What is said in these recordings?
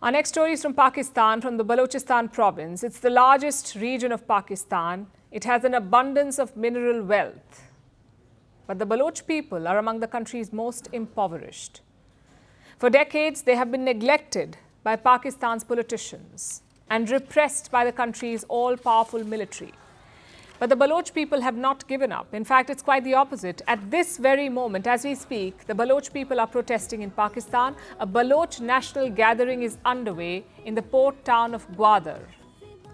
Our next story is from Pakistan, from the Balochistan province. It's the largest region of Pakistan. It has an abundance of mineral wealth. But the Baloch people are among the country's most impoverished. For decades, they have been neglected by Pakistan's politicians and repressed by the country's all-powerful military. But the Baloch people have not given up. In fact, it's quite the opposite. At this very moment, as we speak, the Baloch people are protesting in Pakistan. A Baloch national gathering is underway in the port town of Gwadar.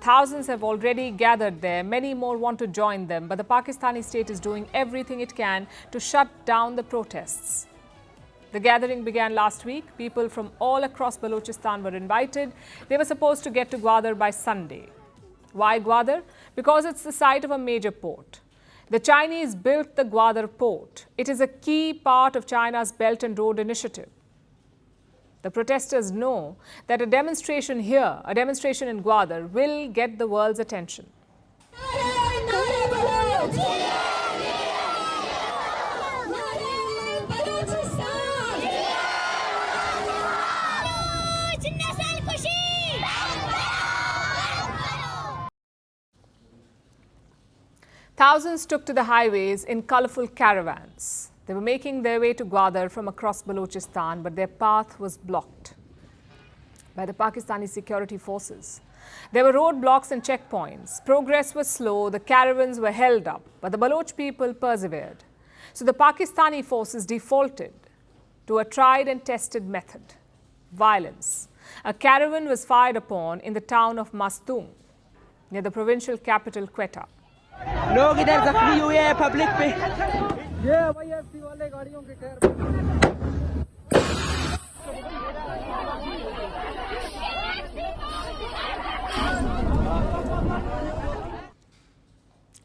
Thousands have already gathered there. Many more want to join them. But the Pakistani state is doing everything it can to shut down the protests. The gathering began last week. People from all across Balochistan were invited. They were supposed to get to Gwadar by Sunday. Why Gwadar? Because it's the site of a major port. The Chinese built the Gwadar port. It is a key part of China's Belt and Road Initiative. The protesters know that a demonstration here, a demonstration in Gwadar, will get the world's attention. Thousands took to the highways in colourful caravans. They were making their way to Gwadar from across Balochistan, but their path was blocked by the Pakistani security forces. There were roadblocks and checkpoints. Progress was slow, the caravans were held up, but the Baloch people persevered. So the Pakistani forces defaulted to a tried and tested method: violence. A caravan was fired upon in the town of Mastung, near the provincial capital Quetta. लोग इधर जख्मी हुए हैं public पे ये YFC वाले गाड़ियों के खैर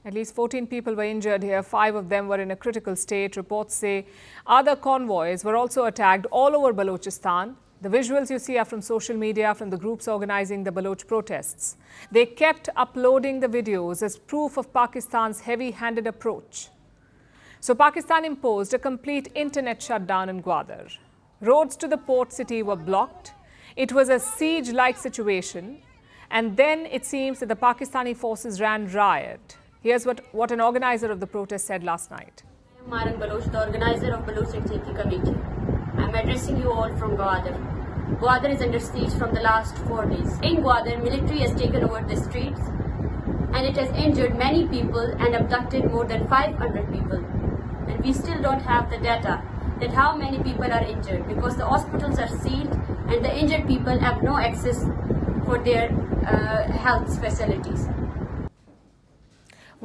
At least 14 people were injured here. 5 of them were in a critical state. Reports say other convoys were also attacked all over Balochistan. The visuals you see are from social media, from the groups organizing the Baloch protests. They kept uploading the videos as proof of Pakistan's heavy-handed approach. So Pakistan imposed a complete internet shutdown in Gwadar. Roads to the port city were blocked. It was a siege-like situation. And then it seems that the Pakistani forces ran riot. Here's what an organizer of the protest said last night. Maran Baloch, the organizer of Baloch Activity Committee. I'm addressing you all from Gwadar. Gwadar is under siege from the last 4 days. In Gwadar, military has taken over the streets and it has injured many people and abducted more than 500 people. And we still don't have the data that how many people are injured because the hospitals are sealed and the injured people have no access for their health facilities.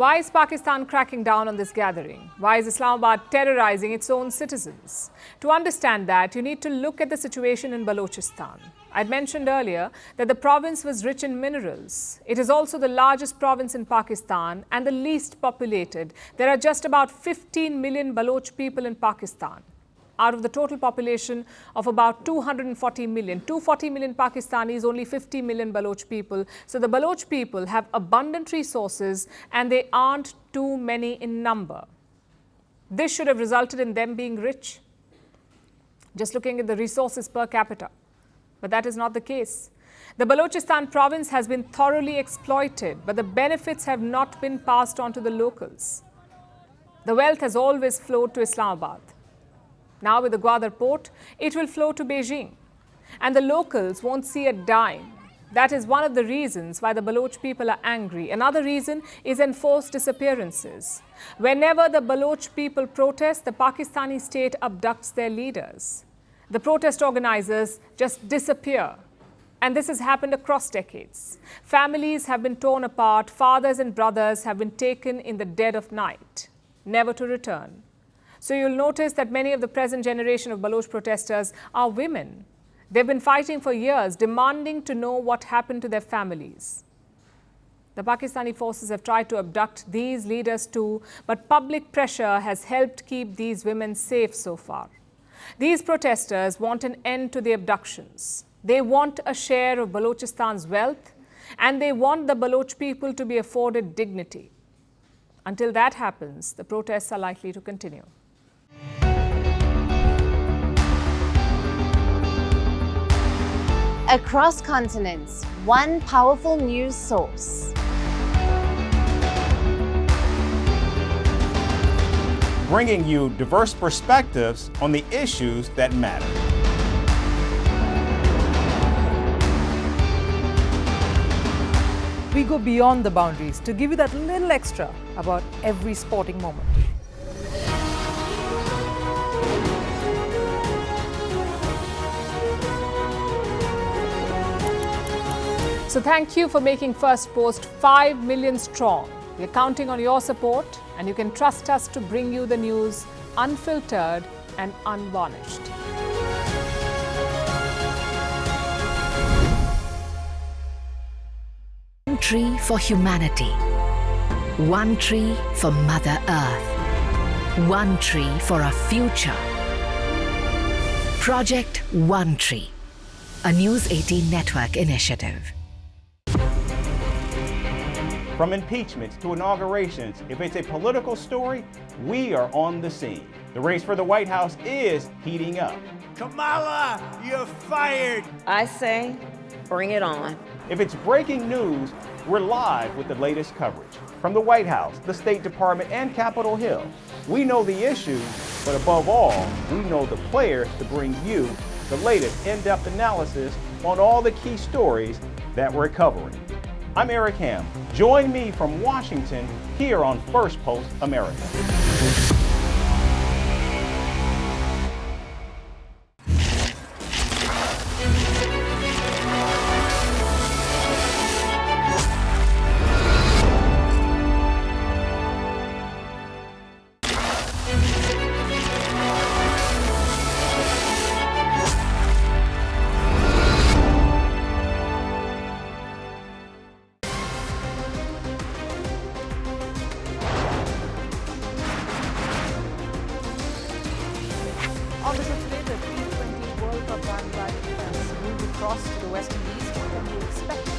Why is Pakistan cracking down on this gathering? Why is Islamabad terrorizing its own citizens? To understand that, you need to look at the situation in Balochistan. I'd mentioned earlier that the province was rich in minerals. It is also the largest province in Pakistan and the least populated. There are just about 15 million Baloch people in Pakistan, out of the total population of about 240 million. 240 million Pakistanis, only 50 million Baloch people. So the Baloch people have abundant resources and they aren't too many in number. This should have resulted in them being rich, just looking at the resources per capita. But that is not the case. The Balochistan province has been thoroughly exploited, but the benefits have not been passed on to the locals. The wealth has always flowed to Islamabad. Now with the Gwadar port, it will flow to Beijing. And the locals won't see a dime. That is one of the reasons why the Baloch people are angry. Another reason is enforced disappearances. Whenever the Baloch people protest, the Pakistani state abducts their leaders. The protest organizers just disappear. And this has happened across decades. Families have been torn apart. Fathers and brothers have been taken in the dead of night, never to return. So you'll notice that many of the present generation of Baloch protesters are women. They've been fighting for years, demanding to know what happened to their families. The Pakistani forces have tried to abduct these leaders too, but public pressure has helped keep these women safe so far. These protesters want an end to the abductions. They want a share of Balochistan's wealth, and they want the Baloch people to be afforded dignity. Until that happens, the protests are likely to continue. across continents, one powerful news source. Bringing you diverse perspectives on the issues that matter. We go beyond the boundaries to give you that little extra about every sporting moment. So thank you for making Firstpost 5 million strong. We're counting on your support, and you can trust us to bring you the news unfiltered and unvarnished. One tree for humanity. One tree for Mother Earth. One tree for our future. Project One Tree, a News 18 network initiative. From impeachments to inaugurations, if it's a political story, we are on the scene. The race for the White House is heating up. Kamala, you're fired. I say, bring it on. If it's breaking news, we're live with the latest coverage. From the White House, the State Department, and Capitol Hill. We know the issues, but above all, we know the players to bring you the latest in-depth analysis on all the key stories that we're covering. I'm Eric Ham. Join me from Washington here on Firstpost America. On the show today, the T20 World Cup Bangladesh has moved across to the West Indies. What can we expect